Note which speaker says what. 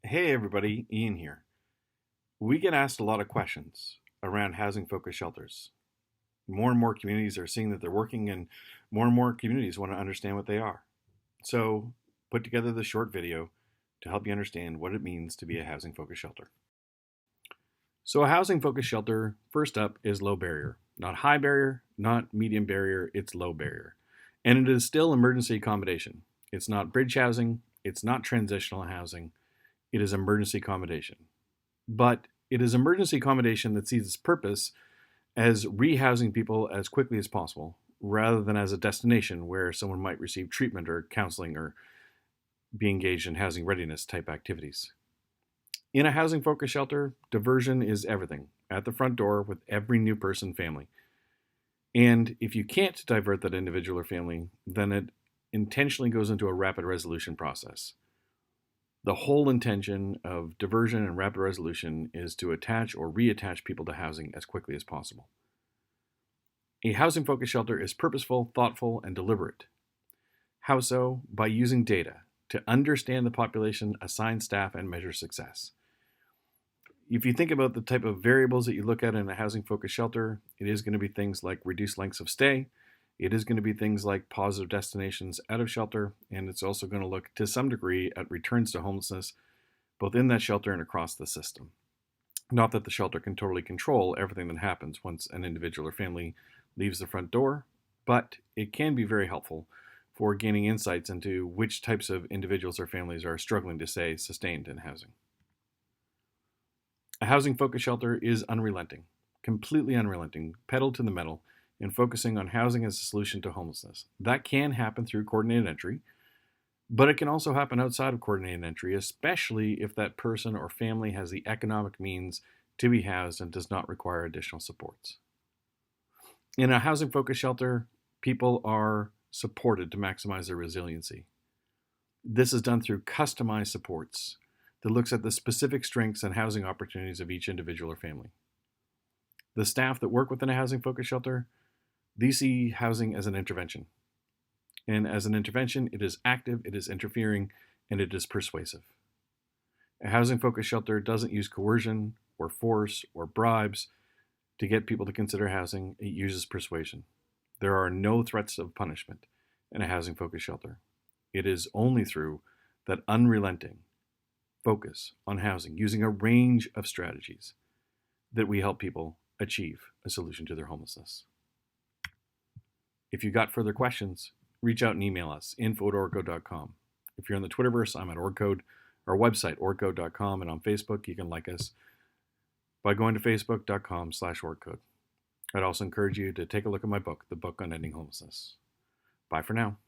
Speaker 1: Hey everybody, Ian here. We get asked a lot of questions around housing focused shelters. More and more communities are seeing that they're working, and more communities want to understand what they are. So, put together this short video to help you understand what it means to be a housing focused shelter. So, a housing focused shelter, first up, is low barrier. Not high barrier, not medium barrier, it's low barrier. And it is still emergency accommodation. It's not bridge housing, it's not transitional housing, it is emergency accommodation. But it is emergency accommodation that sees its purpose as rehousing people as quickly as possible, rather than as a destination where someone might receive treatment or counseling or be engaged in housing readiness type activities. In a housing focused shelter, diversion is everything at the front door with every new person family. And if you can't divert that individual or family, then it intentionally goes into a rapid resolution process. The whole intention of diversion and rapid resolution is to attach or reattach people to housing as quickly as possible. A housing focused shelter is purposeful, thoughtful, and deliberate. How so? By using data to understand the population, assign staff, and measure success. If you think about the type of variables that you look at in a housing focused shelter, it is going to be things like reduced lengths of stay. It is going to be things like positive destinations out of shelter, and it's also going to look to some degree at returns to homelessness, both in that shelter and across the system. Not that the shelter can totally control everything that happens once an individual or family leaves the front door, but it can be very helpful for gaining insights into which types of individuals or families are struggling to stay sustained in housing. A housing focused shelter is unrelenting, completely unrelenting, pedal to the metal, and focusing on housing as a solution to homelessness. That can happen through coordinated entry, but it can also happen outside of coordinated entry, especially if that person or family has the economic means to be housed and does not require additional supports. In a housing focused shelter, people are supported to maximize their resiliency. This is done through customized supports that looks at the specific strengths and housing opportunities of each individual or family. The staff that work within a housing focused shelter, they see housing as an intervention. And as an intervention, it is active, it is interfering, and it is persuasive. A housing focused shelter doesn't use coercion or force or bribes to get people to consider housing, it uses persuasion. There are no threats of punishment in a housing focused shelter. It is only through that unrelenting focus on housing, using a range of strategies, that we help people achieve a solution to their homelessness. If you've got further questions, reach out and email us, info@orgcode.com. If you're on the Twitterverse, I'm at orgcode. Our website, orgcode.com, and on Facebook, you can like us by going to facebook.com/orgcode. I'd also encourage you to take a look at my book, The Book on Ending Homelessness. Bye for now.